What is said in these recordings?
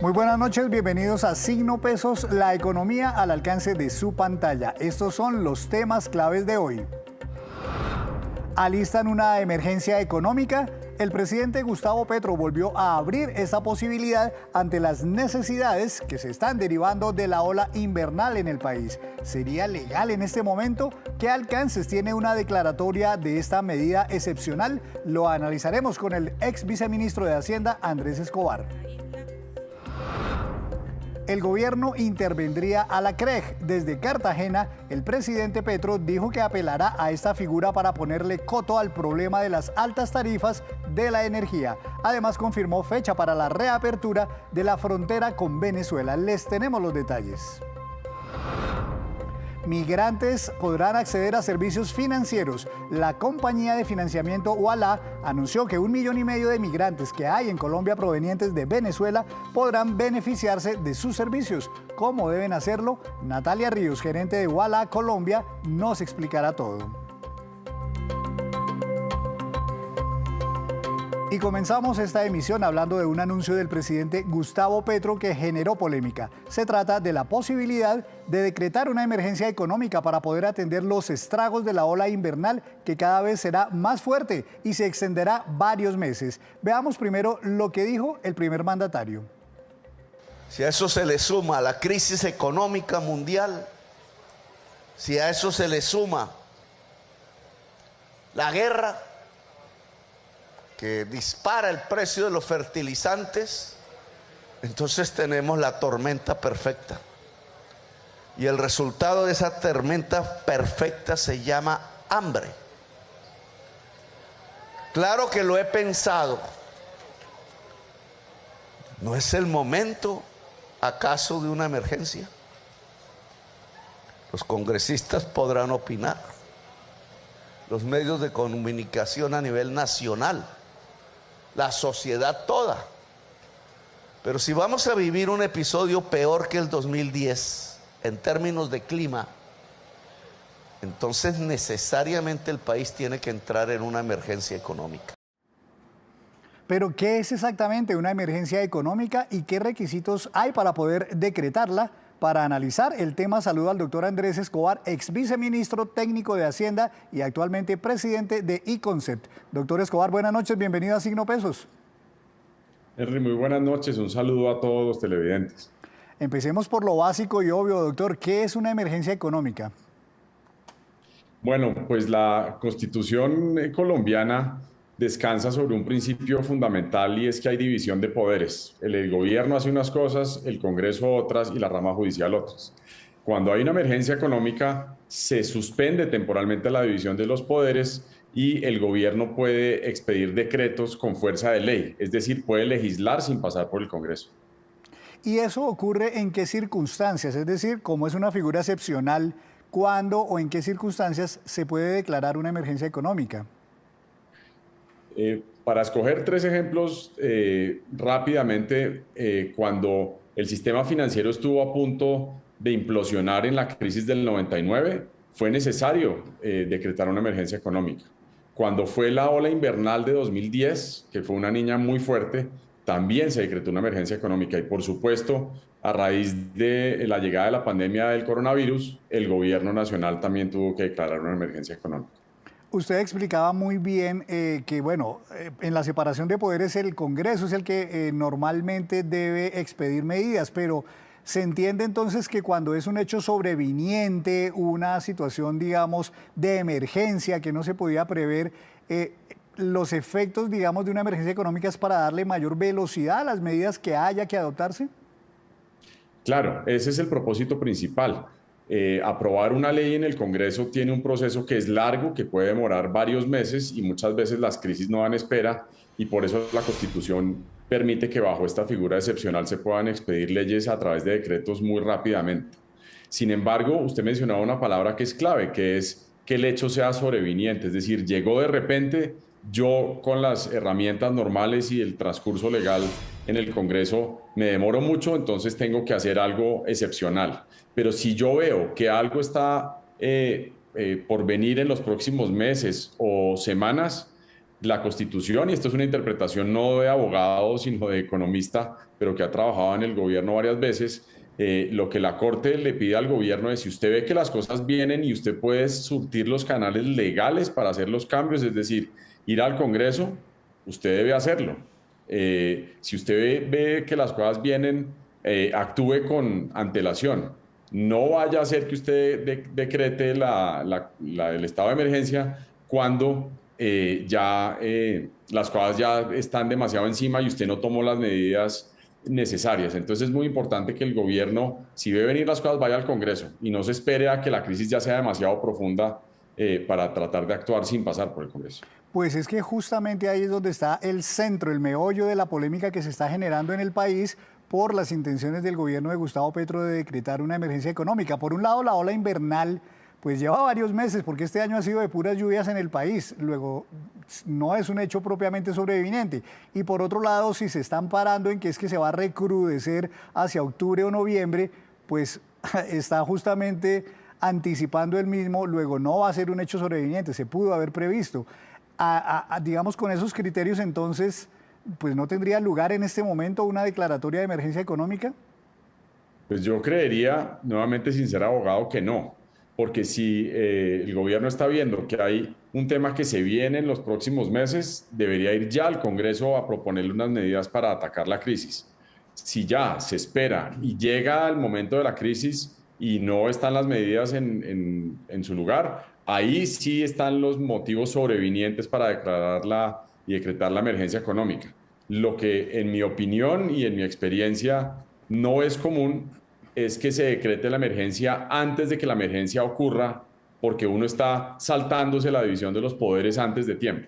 Muy buenas noches, bienvenidos a Signo Pesos, la economía al alcance de su pantalla. Estos son los temas claves de hoy. Alistan una emergencia económica. El presidente Gustavo Petro volvió a abrir esa posibilidad ante las necesidades que se están derivando de la ola invernal en el país. ¿Sería legal en este momento? ¿Qué alcances tiene una declaratoria de esta medida excepcional? Lo analizaremos con el ex viceministro de Hacienda, Andrés Escobar. El gobierno intervendría a la CREG. Desde Cartagena, el presidente Petro dijo que apelará a esta figura para ponerle coto al problema de las altas tarifas de la energía. Además, confirmó fecha para la reapertura de la frontera con Venezuela. Les tenemos los detalles. Migrantes podrán acceder a servicios financieros. La compañía de financiamiento Ualá anunció que 1,5 millones de migrantes que hay en Colombia provenientes de Venezuela podrán beneficiarse de sus servicios. ¿Cómo deben hacerlo? Natalia Ríos, gerente de Ualá Colombia, nos explicará todo. Y comenzamos esta emisión hablando de un anuncio del presidente Gustavo Petro que generó polémica. Se trata de la posibilidad de decretar una emergencia económica para poder atender los estragos de la ola invernal que cada vez será más fuerte y se extenderá varios meses. Veamos primero lo que dijo el primer mandatario. Si a eso se le suma la crisis económica mundial, si a eso se le suma la guerra que dispara el precio de los fertilizantes, entonces tenemos la tormenta perfecta. Y el resultado de esa tormenta perfecta se llama hambre. Claro que lo he pensado. ¿No es el momento acaso de una emergencia? Los congresistas podrán opinar, los medios de comunicación a nivel nacional, la sociedad toda. Pero si vamos a vivir un episodio peor que el 2010 en términos de clima, entonces necesariamente el país tiene que entrar en una emergencia económica. Pero, ¿qué es exactamente una emergencia económica y qué requisitos hay para poder decretarla? Para analizar el tema, saludo al doctor Andrés Escobar, ex viceministro técnico de Hacienda y actualmente presidente de eConcept. Doctor Escobar, buenas noches, bienvenido a Signo Pesos. Henry, muy buenas noches, un saludo a todos los televidentes. Empecemos por lo básico y obvio, doctor, ¿qué es una emergencia económica? Bueno, pues la Constitución colombiana descansa sobre un principio fundamental y es que hay división de poderes. El gobierno hace unas cosas, el Congreso otras y la rama judicial otras. Cuando hay una emergencia económica, se suspende temporalmente la división de los poderes y el gobierno puede expedir decretos con fuerza de ley, es decir, puede legislar sin pasar por el Congreso. ¿Y eso ocurre en qué circunstancias? Es decir, como es una figura excepcional, ¿cuándo o en qué circunstancias se puede declarar una emergencia económica? Para escoger tres ejemplos rápidamente, cuando el sistema financiero estuvo a punto de implosionar en la crisis del 99, fue necesario decretar una emergencia económica. Cuando fue la ola invernal de 2010, que fue una niña muy fuerte, también se decretó una emergencia económica. Y por supuesto, a raíz de la llegada de la pandemia del coronavirus, el gobierno nacional también tuvo que declarar una emergencia económica. Usted explicaba muy bien que, bueno, en la separación de poderes el Congreso es el que normalmente debe expedir medidas, pero se entiende entonces que cuando es un hecho sobreviniente, una situación, digamos, de emergencia que no se podía prever, los efectos, digamos, de una emergencia económica es para darle mayor velocidad a las medidas que haya que adoptarse. Claro, ese es el propósito principal. Aprobar una ley en el Congreso tiene un proceso que es largo, que puede demorar varios meses y muchas veces las crisis no dan espera y por eso la Constitución permite que bajo esta figura excepcional se puedan expedir leyes a través de decretos muy rápidamente. Sin embargo, usted mencionaba una palabra que es clave, que es que el hecho sea sobreviniente, es decir, llegó de repente, yo con las herramientas normales y el transcurso legal en el Congreso me demoro mucho, entonces tengo que hacer algo excepcional. Pero si yo veo que algo está por venir en los próximos meses o semanas, la Constitución, y esto es una interpretación no de abogado, sino de economista, pero que ha trabajado en el gobierno varias veces, lo que la Corte le pide al gobierno es, si usted ve que las cosas vienen y usted puede surtir los canales legales para hacer los cambios, es decir, ir al Congreso, usted debe hacerlo. Si usted ve que las cosas vienen, actúe con antelación. No vaya a hacer que usted decrete el estado de emergencia cuando las cosas ya están demasiado encima y usted no tomó las medidas necesarias. Entonces es muy importante que el gobierno, si ve venir las cosas, vaya al Congreso y no se espere a que la crisis ya sea demasiado profunda para tratar de actuar sin pasar por el Congreso. Pues es que justamente ahí es donde está el centro, el meollo de la polémica que se está generando en el país por las intenciones del gobierno de Gustavo Petro de decretar una emergencia económica. Por un lado, la ola invernal pues lleva varios meses, porque este año ha sido de puras lluvias en el país. Luego, no es un hecho propiamente sobreviniente. Y por otro lado, si se están parando en que es que se va a recrudecer hacia octubre o noviembre, pues está justamente anticipando el mismo. Luego, no va a ser un hecho sobreviniente, se pudo haber previsto. Digamos, con esos criterios, entonces, pues no tendría lugar en este momento una declaratoria de emergencia económica. Pues yo creería, nuevamente sin ser abogado, que no, porque si el gobierno está viendo que hay un tema que se viene en los próximos meses, debería ir ya al Congreso a proponerle unas medidas para atacar la crisis. Si ya se espera y llega el momento de la crisis y no están las medidas en su lugar, ahí sí están los motivos sobrevinientes para declararla y decretar la emergencia económica. Lo que en mi opinión y en mi experiencia no es común es que se decrete la emergencia antes de que la emergencia ocurra, porque uno está saltándose la división de los poderes antes de tiempo.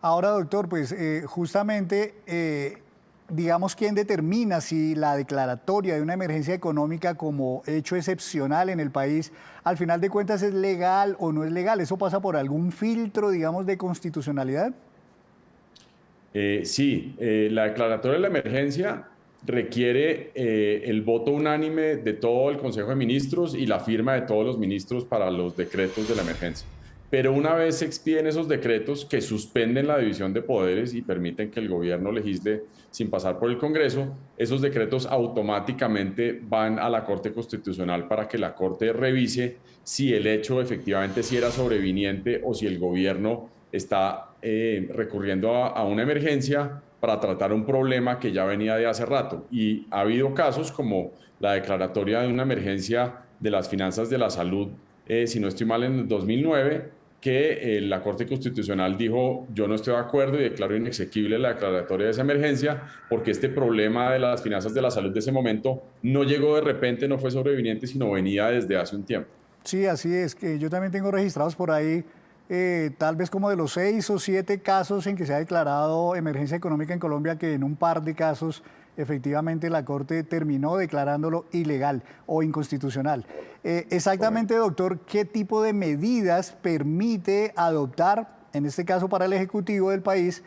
Ahora, doctor, pues justamente, digamos, ¿quién determina si la declaratoria de una emergencia económica como hecho excepcional en el país, al final de cuentas, es legal o no es legal? ¿Eso pasa por algún filtro, digamos, de constitucionalidad? Sí, la declaratoria de la emergencia requiere el voto unánime de todo el Consejo de Ministros y la firma de todos los ministros para los decretos de la emergencia. Pero una vez se expiden esos decretos que suspenden la división de poderes y permiten que el gobierno legisle sin pasar por el Congreso, esos decretos automáticamente van a la Corte Constitucional para que la Corte revise si el hecho efectivamente si era sobreviniente o si el gobierno está recurriendo a una emergencia para tratar un problema que ya venía de hace rato. Y ha habido casos como la declaratoria de una emergencia de las finanzas de la salud, si no estoy mal, en el 2009, que la Corte Constitucional dijo, yo no estoy de acuerdo y declaro inexequible la declaratoria de esa emergencia porque este problema de las finanzas de la salud de ese momento no llegó de repente, no fue sobreviniente, sino venía desde hace un tiempo. Sí, así es, que yo también tengo registrados por ahí tal vez como de los 6 o 7 casos en que se ha declarado emergencia económica en Colombia, que en un par de casos efectivamente la Corte terminó declarándolo ilegal o inconstitucional. Exactamente, doctor, ¿qué tipo de medidas permite adoptar, en este caso para el Ejecutivo del país,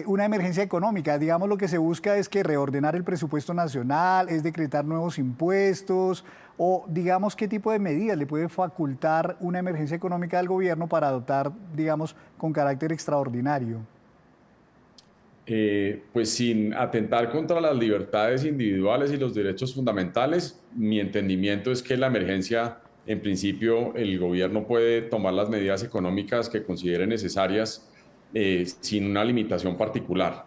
una emergencia económica? Digamos, lo que se busca es que reordenar el presupuesto nacional, es decretar nuevos impuestos, o digamos, ¿qué tipo de medidas le puede facultar una emergencia económica al gobierno para adoptar, digamos, con carácter extraordinario? Pues sin atentar contra las libertades individuales y los derechos fundamentales, mi entendimiento es que la emergencia, en principio, el gobierno puede tomar las medidas económicas que considere necesarias sin una limitación particular.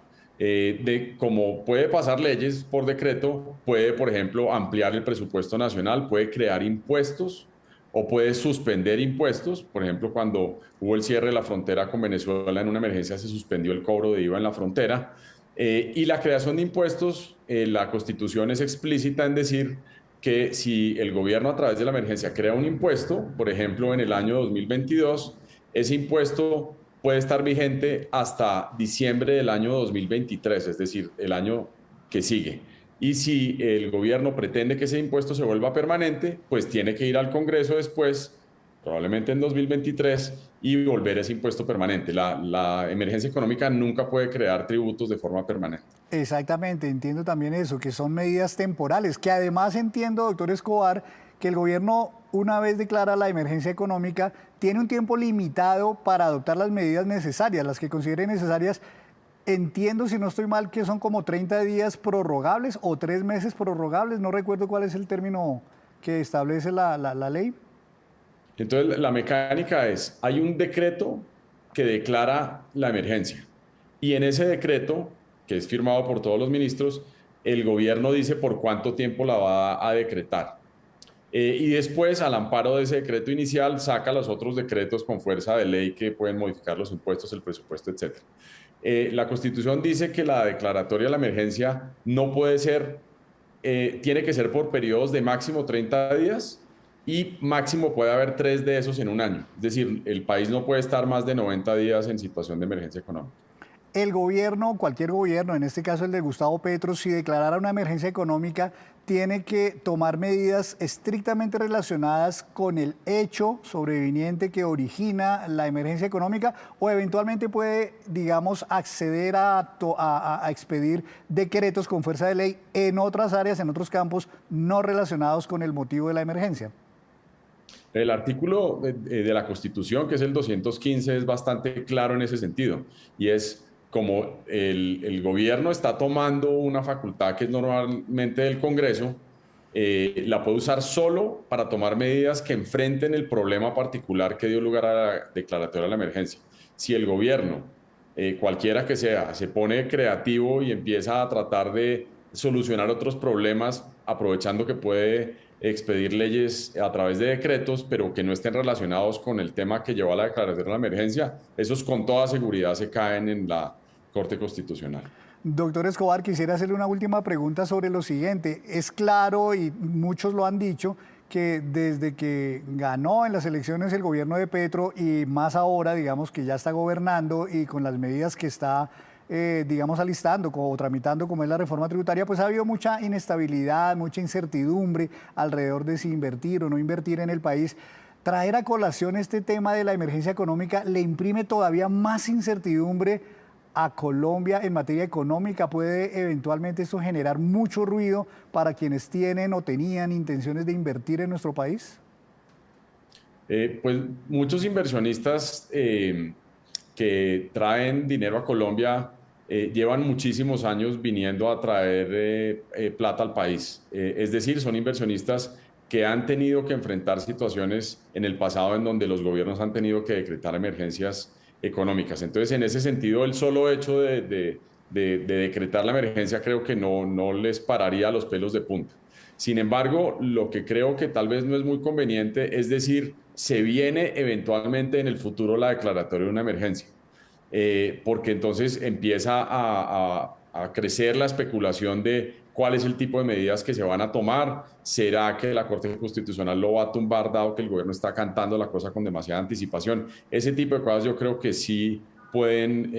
Como puede pasar leyes por decreto, puede, por ejemplo, ampliar el presupuesto nacional, puede crear impuestos o puede suspender impuestos. Por ejemplo, cuando hubo el cierre de la frontera con Venezuela en una emergencia, se suspendió el cobro de IVA en la frontera. Y la creación de impuestos, la Constitución es explícita en decir que si el gobierno a través de la emergencia crea un impuesto, por ejemplo, en el año 2022, ese impuesto puede estar vigente hasta diciembre del año 2023, es decir, el año que sigue. Y si el gobierno pretende que ese impuesto se vuelva permanente, pues tiene que ir al Congreso después, probablemente en 2023, y volver ese impuesto permanente. La emergencia económica nunca puede crear tributos de forma permanente. Exactamente, entiendo también eso, que son medidas temporales, que además entiendo, doctor Escobar, que el gobierno, una vez declara la emergencia económica, tiene un tiempo limitado para adoptar las medidas necesarias, las que considere necesarias. Entiendo, si no estoy mal, que son como 30 días prorrogables o 3 meses prorrogables. No recuerdo cuál es el término que establece la ley. Entonces, la mecánica es, hay un decreto que declara la emergencia y en ese decreto, que es firmado por todos los ministros, el gobierno dice por cuánto tiempo la va a decretar. Y después, al amparo de ese decreto inicial, saca los otros decretos con fuerza de ley que pueden modificar los impuestos, el presupuesto, etc. La Constitución dice que la declaratoria de la emergencia no puede ser, tiene que ser por periodos de máximo 30 días y máximo puede haber 3 de esos en un año. Es decir, el país no puede estar más de 90 días en situación de emergencia económica. El gobierno, cualquier gobierno, en este caso el de Gustavo Petro, si declarara una emergencia económica, tiene que tomar medidas estrictamente relacionadas con el hecho sobreviniente que origina la emergencia económica, o eventualmente puede, digamos, acceder a expedir decretos con fuerza de ley en otras áreas, en otros campos no relacionados con el motivo de la emergencia. El artículo de la Constitución, que es el 215, es bastante claro en ese sentido, y es como el gobierno está tomando una facultad que es normalmente del Congreso, la puede usar solo para tomar medidas que enfrenten el problema particular que dio lugar a la declaratoria de la emergencia. Si el gobierno, cualquiera que sea, se pone creativo y empieza a tratar de solucionar otros problemas, aprovechando que puede expedir leyes a través de decretos, pero que no estén relacionados con el tema que llevó a la declaración de la emergencia, esos con toda seguridad se caen en la Corte Constitucional. Doctor Escobar, quisiera hacerle una última pregunta sobre lo siguiente. Es claro, y muchos lo han dicho, que desde que ganó en las elecciones el gobierno de Petro y más ahora, digamos, que ya está gobernando y con las medidas que está, digamos, alistando o tramitando, como es la reforma tributaria, pues ha habido mucha inestabilidad, mucha incertidumbre alrededor de si invertir o no invertir en el país. Traer a colación este tema de la emergencia económica le imprime todavía más incertidumbre a Colombia en materia económica. ¿Puede eventualmente esto generar mucho ruido para quienes tienen o tenían intenciones de invertir en nuestro país? Pues muchos inversionistas que traen dinero a Colombia llevan muchísimos años viniendo a traer plata al país. Es decir, son inversionistas que han tenido que enfrentar situaciones en el pasado en donde los gobiernos han tenido que decretar emergencias económicas. Entonces, en ese sentido, el solo hecho de decretar la emergencia creo que no les pararía los pelos de punta. Sin embargo, lo que creo que tal vez no es muy conveniente es decir, se viene eventualmente en el futuro la declaratoria de una emergencia, porque entonces empieza a crecer la especulación de cuál es el tipo de medidas que se van a tomar. ¿Será que la Corte Constitucional lo va a tumbar dado que el gobierno está cantando la cosa con demasiada anticipación? Ese tipo de cosas yo creo que sí pueden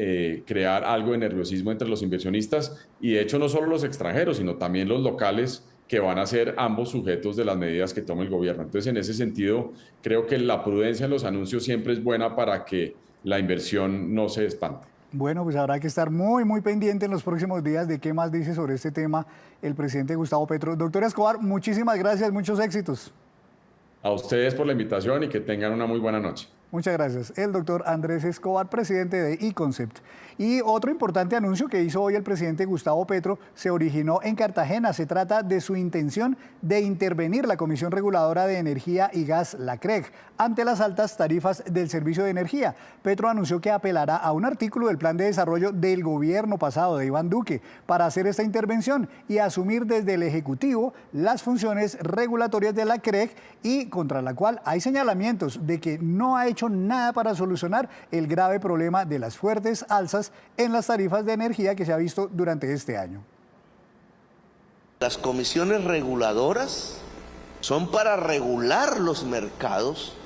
crear algo de nerviosismo entre los inversionistas y de hecho no solo los extranjeros, sino también los locales, que van a ser ambos sujetos de las medidas que tome el gobierno. Entonces, en ese sentido, creo que la prudencia en los anuncios siempre es buena para que la inversión no se espante. Bueno, pues habrá que estar muy, muy pendiente en los próximos días de qué más dice sobre este tema el presidente Gustavo Petro. Doctor Escobar, muchísimas gracias, muchos éxitos. A ustedes por la invitación y que tengan una muy buena noche. Muchas gracias. El doctor Andrés Escobar, presidente de eConcept. Y otro importante anuncio que hizo hoy el presidente Gustavo Petro se originó en Cartagena. Se trata de su intención de intervenir la Comisión Reguladora de Energía y Gas, la CREG, ante las altas tarifas del servicio de energía. Petro anunció que apelará a un artículo del plan de desarrollo del gobierno pasado de Iván Duque para hacer esta intervención y asumir desde el Ejecutivo las funciones regulatorias de la CREG, y contra la cual hay señalamientos de que no ha hecho nada para solucionar el grave problema de las fuertes alzas en las tarifas de energía que se ha visto durante este año. Las comisiones reguladoras son para regular los mercados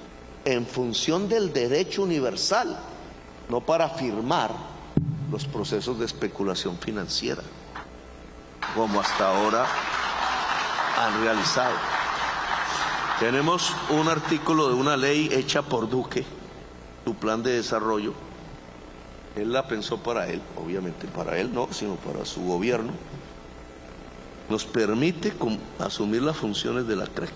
en función del derecho universal, no para firmar los procesos de especulación financiera, como hasta ahora han realizado. Tenemos un artículo de una ley hecha por Duque, su plan de desarrollo. Él la pensó para él, obviamente para él no, sino para su gobierno. Nos permite asumir las funciones de la CREG.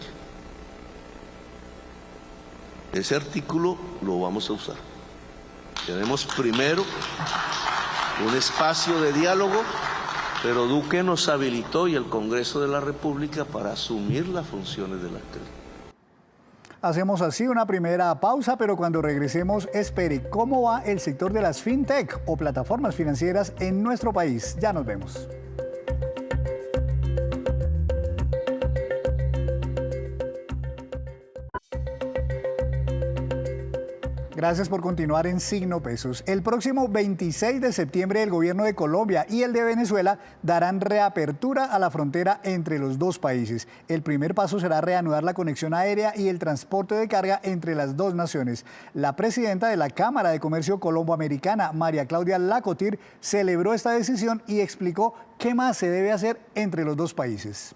Ese artículo lo vamos a usar. Tenemos primero un espacio de diálogo, pero Duque nos habilitó y el Congreso de la República para asumir las funciones de la CRE. Hacemos así una primera pausa, pero cuando regresemos, espere cómo va el sector de las fintech o plataformas financieras en nuestro país. Ya nos vemos. Gracias por continuar en Signo Pesos. El próximo 26 de septiembre el gobierno de Colombia y el de Venezuela darán reapertura a la frontera entre los dos países. El primer paso será reanudar la conexión aérea y el transporte de carga entre las dos naciones. La presidenta de la Cámara de Comercio Colombo-Americana, María Claudia Lacotir, celebró esta decisión y explicó qué más se debe hacer entre los dos países.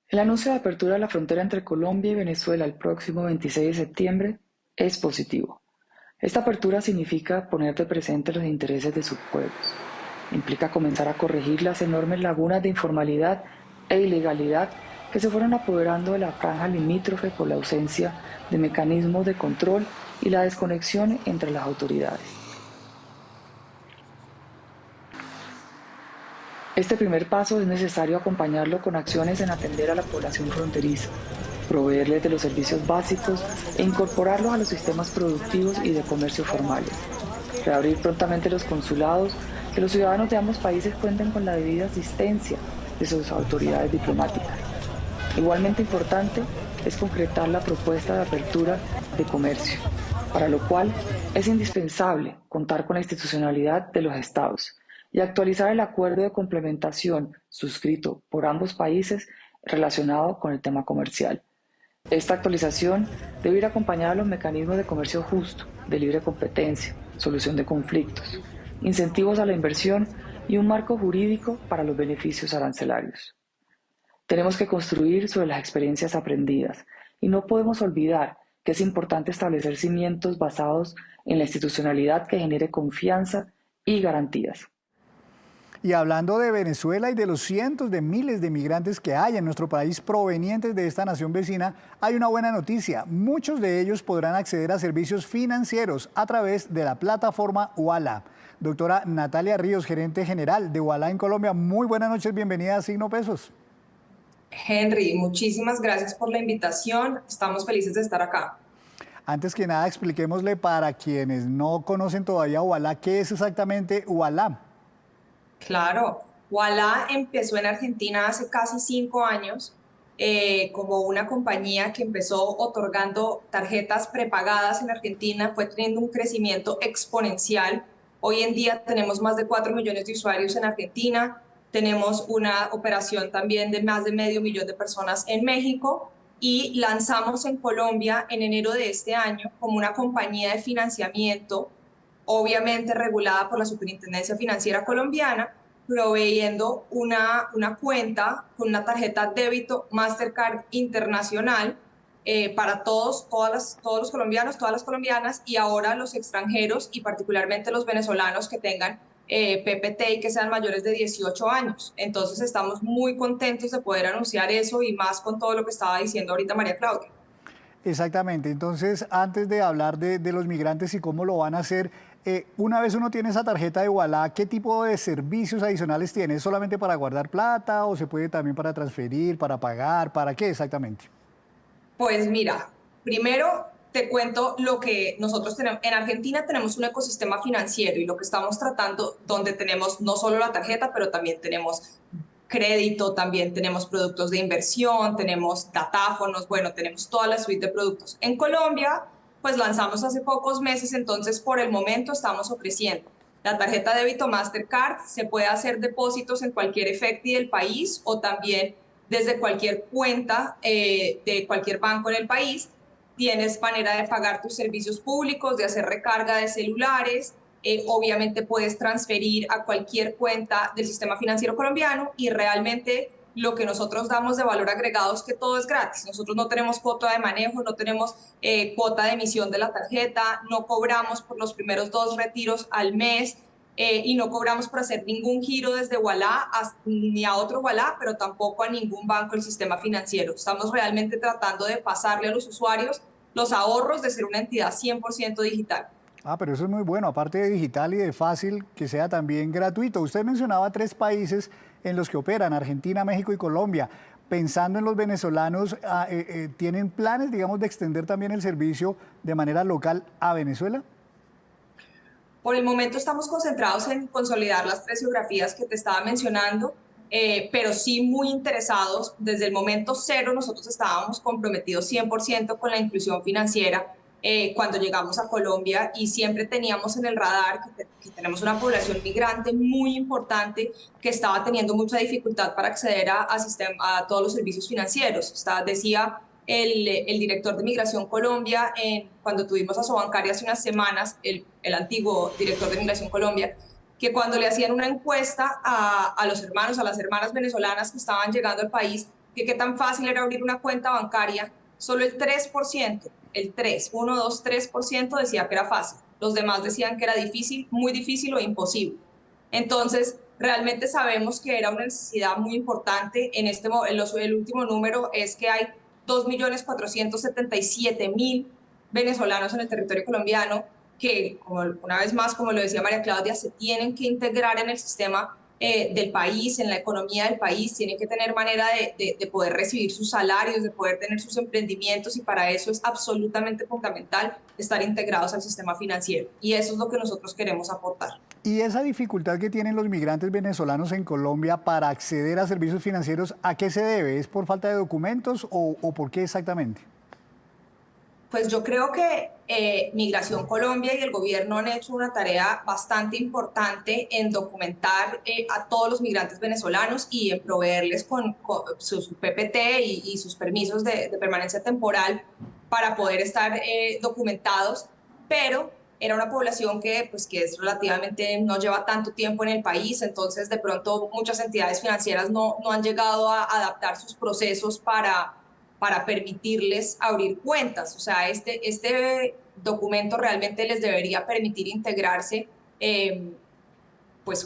El anuncio de apertura de la frontera entre Colombia y Venezuela el próximo 26 de septiembre es positivo. Esta apertura significa poner de presente los intereses de sus pueblos. Implica comenzar a corregir las enormes lagunas de informalidad e ilegalidad que se fueron apoderando de la franja limítrofe por la ausencia de mecanismos de control y la desconexión entre las autoridades. Este primer paso es necesario acompañarlo con acciones en atender a la población fronteriza, proveerles de los servicios básicos e incorporarlos a los sistemas productivos y de comercio formales, reabrir prontamente los consulados, que los ciudadanos de ambos países cuenten con la debida asistencia de sus autoridades diplomáticas. Igualmente importante es concretar la propuesta de apertura de comercio, para lo cual es indispensable contar con la institucionalidad de los estados y actualizar el acuerdo de complementación suscrito por ambos países relacionado con el tema comercial. Esta actualización debe ir acompañada de los mecanismos de comercio justo, de libre competencia, solución de conflictos, incentivos a la inversión y un marco jurídico para los beneficios arancelarios. Tenemos que construir sobre las experiencias aprendidas y no podemos olvidar que es importante establecer cimientos basados en la institucionalidad que genere confianza y garantías. Y hablando de Venezuela y de los cientos de miles de migrantes que hay en nuestro país provenientes de esta nación vecina, hay una buena noticia. Muchos de ellos podrán acceder a servicios financieros a través de la plataforma Ualá. Doctora Natalia Ríos, gerente general de Ualá en Colombia, muy buenas noches, bienvenida a Signo Pesos. Henry, muchísimas gracias por la invitación, estamos felices de estar acá. Antes que nada, expliquémosle para quienes no conocen todavía Ualá, ¿qué es exactamente Ualá? Claro, Ualá empezó en Argentina hace casi 5 años como una compañía que empezó otorgando tarjetas prepagadas en Argentina, fue teniendo un crecimiento exponencial. Hoy en día tenemos más de 4 millones de usuarios en Argentina, tenemos una operación también de más de 500.000 de personas en México y lanzamos en Colombia en enero de este año como una compañía de financiamiento obviamente regulada por la Superintendencia Financiera Colombiana, proveyendo una cuenta con una tarjeta débito Mastercard Internacional para todos los colombianos, todas las colombianas y ahora los extranjeros y particularmente los venezolanos que tengan PPT y que sean mayores de 18 años. Entonces estamos muy contentos de poder anunciar eso y más con todo lo que estaba diciendo ahorita María Claudia. Exactamente, entonces antes de hablar de los migrantes y cómo lo van a hacer, una vez uno tiene esa tarjeta de Ualá, ¿qué tipo de servicios adicionales tiene? ¿Es solamente para guardar plata o se puede también para transferir, para pagar, para qué exactamente? Pues mira, primero te cuento lo que nosotros tenemos. En Argentina tenemos un ecosistema financiero y lo que estamos tratando, donde tenemos no solo la tarjeta, pero también tenemos crédito, también tenemos productos de inversión, tenemos datáfonos, bueno, tenemos toda la suite de productos. En Colombia, pues lanzamos hace pocos meses, entonces por el momento estamos ofreciendo la tarjeta de débito Mastercard, se puede hacer depósitos en cualquier efecti del país o también desde cualquier cuenta de cualquier banco en el país. Tienes manera de pagar tus servicios públicos, de hacer recarga de celulares, obviamente puedes transferir a cualquier cuenta del sistema financiero colombiano y realmente lo que nosotros damos de valor agregado es que todo es gratis. Nosotros no tenemos cuota de manejo, no tenemos cuota de emisión de la tarjeta, no cobramos por los primeros 2 retiros al mes, y no cobramos por hacer ningún giro desde Ualá ni a otro Ualá, pero tampoco a ningún banco del sistema financiero. Estamos realmente tratando de pasarle a los usuarios los ahorros de ser una entidad 100% digital. Ah, pero eso es muy bueno, aparte de digital y de fácil, que sea también gratuito. Usted mencionaba 3 países en los que operan, Argentina, México y Colombia. Pensando en los venezolanos, ¿tienen planes, digamos, de extender también el servicio de manera local a Venezuela? Por el momento estamos concentrados en consolidar las 3 geografías que te estaba mencionando, pero sí muy interesados. Desde el momento cero nosotros estábamos comprometidos 100% con la inclusión financiera cuando llegamos a Colombia, y siempre teníamos en el radar que tenemos una población migrante muy importante que estaba teniendo mucha dificultad para acceder a todos los servicios financieros. Decía el director de Migración Colombia, cuando tuvimos a Sobancaria hace unas semanas, el antiguo director de Migración Colombia, que cuando le hacían una encuesta a los hermanos, a las hermanas venezolanas que estaban llegando al país, que qué tan fácil era abrir una cuenta bancaria, solo el 3%, el 3% decía que era fácil. Los demás decían que era difícil, muy difícil o imposible. Entonces, realmente sabemos que era una necesidad muy importante. El último número es que hay 2.477.000 venezolanos en el territorio colombiano que, una vez más, como lo decía María Claudia, se tienen que integrar en el sistema del país, en la economía del país, tienen que tener manera de poder recibir sus salarios, de poder tener sus emprendimientos, y para eso es absolutamente fundamental estar integrados al sistema financiero, y eso es lo que nosotros queremos aportar. ¿Y esa dificultad que tienen los migrantes venezolanos en Colombia para acceder a servicios financieros, a qué se debe? ¿Es por falta de documentos o por qué exactamente? Pues yo creo que Migración Colombia y el gobierno han hecho una tarea bastante importante en documentar a todos los migrantes venezolanos y en proveerles con su PPT y sus permisos de permanencia temporal para poder estar documentados, pero era una población que es relativamente, no lleva tanto tiempo en el país, entonces de pronto muchas entidades financieras no han llegado a adaptar sus procesos para permitirles abrir cuentas. O sea, este documento realmente les debería permitir integrarse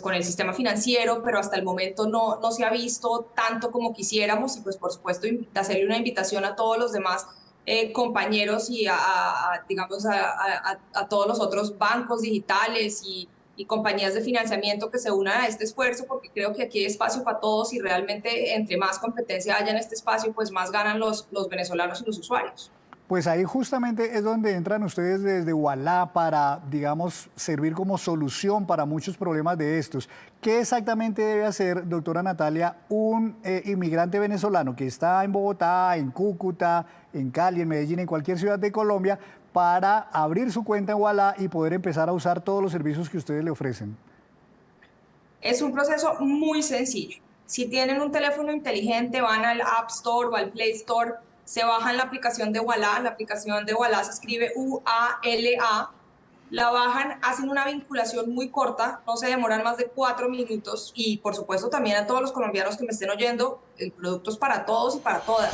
con el sistema financiero, pero hasta el momento no se ha visto tanto como quisiéramos, y pues por supuesto hacerle una invitación a todos los demás compañeros y a todos los otros bancos digitales y compañías de financiamiento que se unan a este esfuerzo, porque creo que aquí hay espacio para todos, y realmente entre más competencia haya en este espacio, pues más ganan los venezolanos y los usuarios. Pues ahí justamente es donde entran ustedes desde Ualá para, digamos, servir como solución para muchos problemas de estos. ¿Qué exactamente debe hacer, doctora Natalia, un inmigrante venezolano que está en Bogotá, en Cúcuta, en Cali, en Medellín, en cualquier ciudad de Colombia, para abrir su cuenta en Ualá y poder empezar a usar todos los servicios que ustedes le ofrecen? Es un proceso muy sencillo. Si tienen un teléfono inteligente, van al App Store o al Play Store, se bajan la aplicación de Ualá. La aplicación de Ualá se escribe UALA. La bajan, hacen una vinculación muy corta, no se demoran más de 4 minutos. Y por supuesto también a todos los colombianos que me estén oyendo, el producto es para todos y para todas.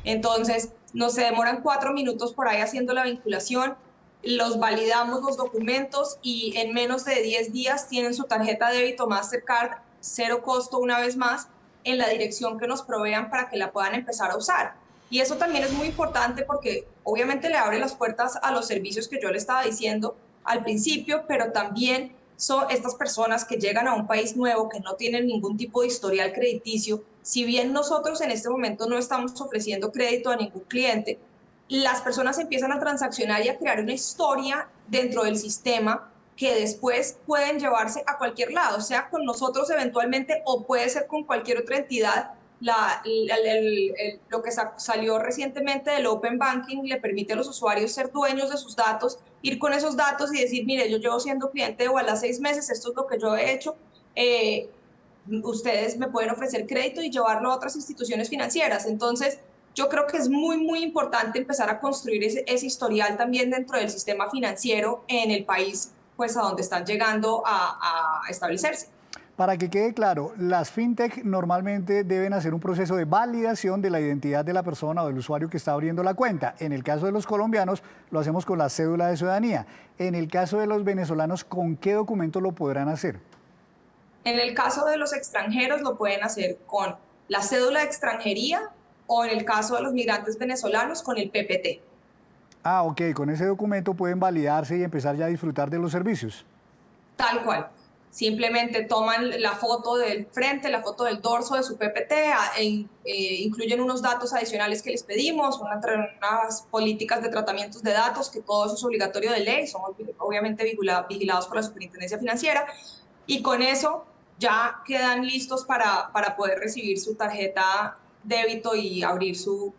Entonces, no se demoran 4 minutos por ahí haciendo la vinculación, los validamos los documentos y en menos de 10 días tienen su tarjeta débito Mastercard, 0 costo una vez más, en la dirección que nos provean para que la puedan empezar a usar. Y eso también es muy importante porque obviamente le abre las puertas a los servicios que yo le estaba diciendo al principio, pero también son estas personas que llegan a un país nuevo, que no tienen ningún tipo de historial crediticio. Si bien nosotros en este momento no estamos ofreciendo crédito a ningún cliente, las personas empiezan a transaccionar y a crear una historia dentro del sistema que después pueden llevarse a cualquier lado, sea con nosotros eventualmente o puede ser con cualquier otra entidad. Lo que salió recientemente del Open Banking le permite a los usuarios ser dueños de sus datos, ir con esos datos y decir, mire, yo llevo siendo cliente de Ualá 6 meses, esto es lo que yo he hecho, ustedes me pueden ofrecer crédito y llevarlo a otras instituciones financieras. Entonces, yo creo que es muy, muy importante empezar a construir ese historial también dentro del sistema financiero en el país, pues a donde están llegando a establecerse. Para que quede claro, las fintech normalmente deben hacer un proceso de validación de la identidad de la persona o del usuario que está abriendo la cuenta. En el caso de los colombianos, lo hacemos con la cédula de ciudadanía. En el caso de los venezolanos, ¿con qué documento lo podrán hacer? En el caso de los extranjeros, lo pueden hacer con la cédula de extranjería o en el caso de los migrantes venezolanos, con el PPT. Ah, ok, con ese documento pueden validarse y empezar ya a disfrutar de los servicios. Tal cual. Simplemente toman la foto del frente, la foto del dorso de su PPT, incluyen unos datos adicionales que les pedimos, unas políticas de tratamientos de datos, que todo eso es obligatorio de ley, son obviamente vigilados por la Superintendencia Financiera, y con eso ya quedan listos para poder recibir su tarjeta débito y abrir su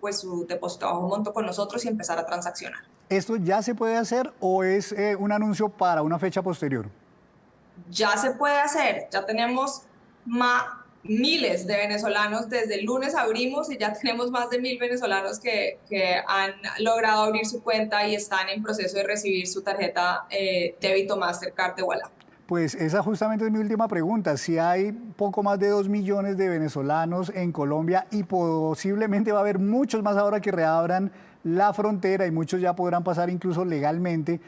depósito bajo monto con nosotros y empezar a transaccionar. ¿Esto ya se puede hacer o es un anuncio para una fecha posterior? Ya se puede hacer, ya tenemos miles de venezolanos, desde el lunes abrimos y ya tenemos más de 1000 venezolanos que han logrado abrir su cuenta y están en proceso de recibir su tarjeta débito Mastercard de Ualá. Pues esa justamente es mi última pregunta. Si hay poco más de 2 millones de venezolanos en Colombia y posiblemente va a haber muchos más ahora que reabran la frontera y muchos ya podrán pasar incluso legalmente,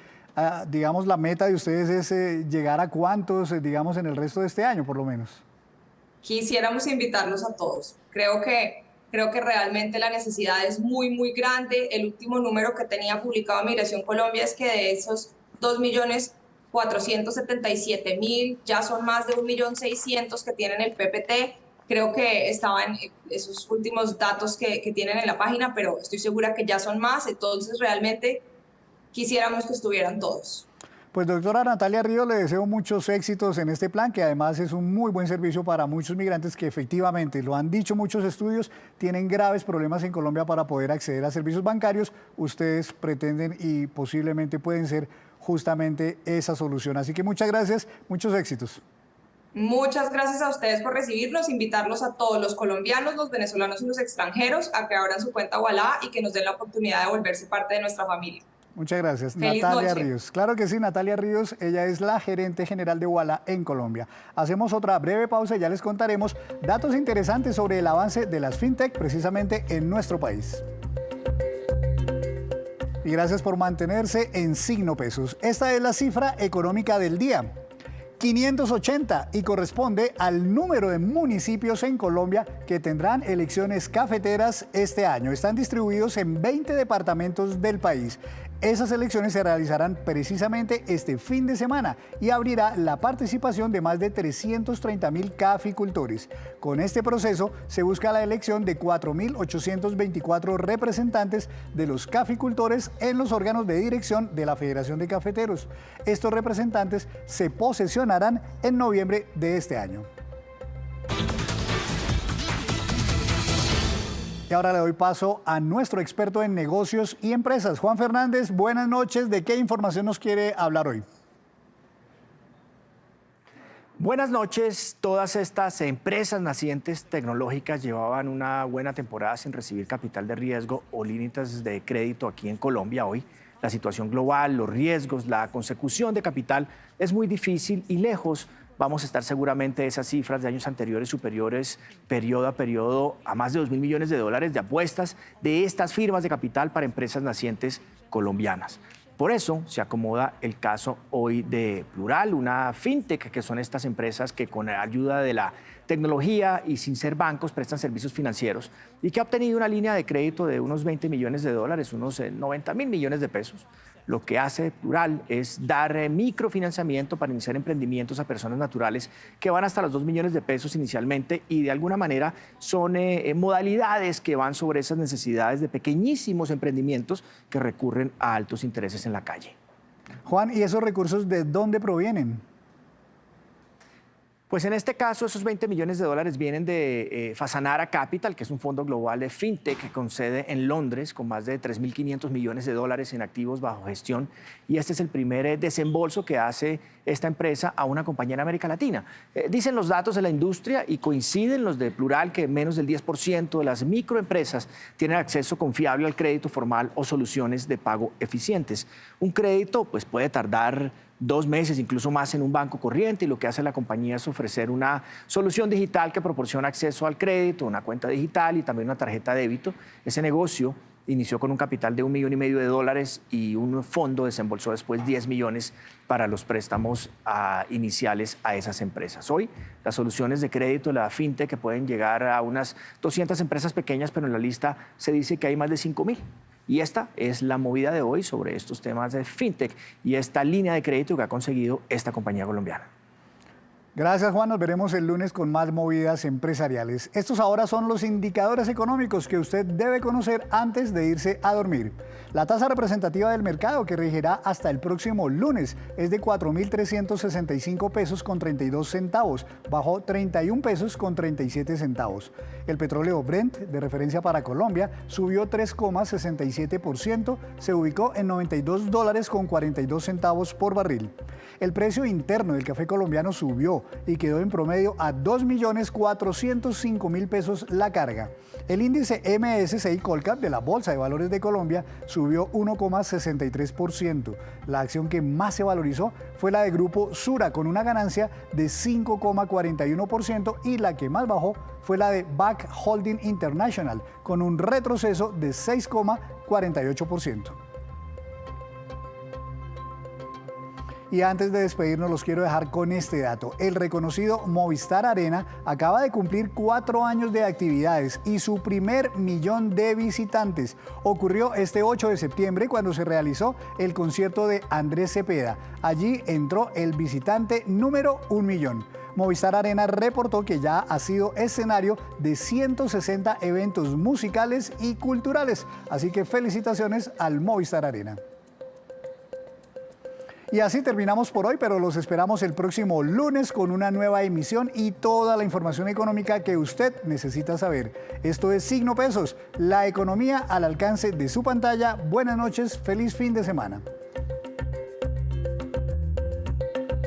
digamos, la meta de ustedes es llegar a cuántos, digamos, en el resto de este año, por lo menos. Quisiéramos invitarlos a todos. Creo que realmente la necesidad es muy, muy grande. El último número que tenía publicado Migración Colombia es que de esos 2.477.000, ya son más de 1.600.000 que tienen el PPT. Creo que estaban esos últimos datos que tienen en la página, pero estoy segura que ya son más. Entonces, realmente quisiéramos que estuvieran todos. Pues doctora Natalia Ríos, le deseo muchos éxitos en este plan, que además es un muy buen servicio para muchos migrantes que efectivamente, lo han dicho muchos estudios, tienen graves problemas en Colombia para poder acceder a servicios bancarios. Ustedes pretenden y posiblemente pueden ser justamente esa solución. Así que muchas gracias, muchos éxitos. Muchas gracias a ustedes por recibirnos, invitarlos a todos los colombianos, los venezolanos y los extranjeros a que abran su cuenta Ualá y que nos den la oportunidad de volverse parte de nuestra familia. Muchas gracias. Feliz Natalia noche. Ríos. Claro que sí, Natalia Ríos, ella es la gerente general de Ualá en Colombia. Hacemos otra breve pausa y ya les contaremos datos interesantes sobre el avance de las fintech precisamente en nuestro país. Y gracias por mantenerse en Signo Pesos. Esta es la cifra económica del día. 580 y corresponde al número de municipios en Colombia que tendrán elecciones cafeteras este año. Están distribuidos en 20 departamentos del país. Esas elecciones se realizarán precisamente este fin de semana y abrirá la participación de más de 330.000 caficultores. Con este proceso se busca la elección de 4.824 representantes de los caficultores en los órganos de dirección de la Federación de Cafeteros. Estos representantes se posesionarán en noviembre de este año. Y ahora le doy paso a nuestro experto en negocios y empresas, Juan Fernández. Buenas noches. ¿De qué información nos quiere hablar hoy? Buenas noches. Todas estas empresas nacientes tecnológicas llevaban una buena temporada sin recibir capital de riesgo o líneas de crédito aquí en Colombia. Hoy la situación global, los riesgos, la consecución de capital es muy difícil y lejos vamos a estar seguramente de esas cifras de años anteriores superiores, periodo a periodo, a más de 2.000 millones de dólares de apuestas de estas firmas de capital para empresas nacientes colombianas. Por eso se acomoda el caso hoy de Plural, una fintech, que son estas empresas que con la ayuda de la tecnología y sin ser bancos prestan servicios financieros y que ha obtenido una línea de crédito de unos 20 millones de dólares, unos 90.000 millones de pesos. Lo que hace Plural es dar microfinanciamiento para iniciar emprendimientos a personas naturales que van hasta los 2 millones de pesos inicialmente y de alguna manera son modalidades que van sobre esas necesidades de pequeñísimos emprendimientos que recurren a altos intereses en la calle. Juan, ¿y esos recursos de dónde provienen? Pues en este caso, esos 20 millones de dólares vienen de Fasanara Capital, que es un fondo global de fintech con sede en Londres, con más de 3.500 millones de dólares en activos bajo gestión. Y este es el primer desembolso que hace esta empresa a una compañía en América Latina. Dicen los datos de la industria y coinciden los de Plural que menos del 10% de las microempresas tienen acceso confiable al crédito formal o soluciones de pago eficientes. Un crédito pues, puede tardar 2 meses, incluso más, en un banco corriente, y lo que hace la compañía es ofrecer una solución digital que proporciona acceso al crédito, una cuenta digital y también una tarjeta de débito. Ese negocio inició con un capital de $1,5 millones y un fondo desembolsó después 10 millones para los préstamos iniciales a esas empresas. Hoy, las soluciones de crédito, la fintech, que pueden llegar a unas 200 empresas pequeñas, pero en la lista se dice que hay más de 5.000. Y esta es la movida de hoy sobre estos temas de fintech y esta línea de crédito que ha conseguido esta compañía colombiana. Gracias, Juan. Nos veremos el lunes con más movidas empresariales. Estos ahora son los indicadores económicos que usted debe conocer antes de irse a dormir. La tasa representativa del mercado, que regirá hasta el próximo lunes, es de 4.365 pesos con 32 centavos, bajó 31 pesos con 37 centavos. El petróleo Brent, de referencia para Colombia, subió 3,67%, se ubicó en $92 con 42 centavos por barril. El precio interno del café colombiano subió y quedó en promedio a 2.405.000 pesos la carga. El índice MSCI Colcap de la Bolsa de Valores de Colombia subió 1,63%. La acción que más se valorizó fue la de Grupo Sura, con una ganancia de 5,41%, y la que más bajó fue la de BAC Holding International, con un retroceso de 6,48%. Y antes de despedirnos, los quiero dejar con este dato. El reconocido Movistar Arena acaba de cumplir 4 años de actividades y su primer 1.000.000 de visitantes. Ocurrió este 8 de septiembre cuando se realizó el concierto de Andrés Cepeda. Allí entró el visitante número 1.000.000. Movistar Arena reportó que ya ha sido escenario de 160 eventos musicales y culturales. Así que felicitaciones al Movistar Arena. Y así terminamos por hoy, pero los esperamos el próximo lunes con una nueva emisión y toda la información económica que usted necesita saber. Esto es Signo Pesos, la economía al alcance de su pantalla. Buenas noches, feliz fin de semana.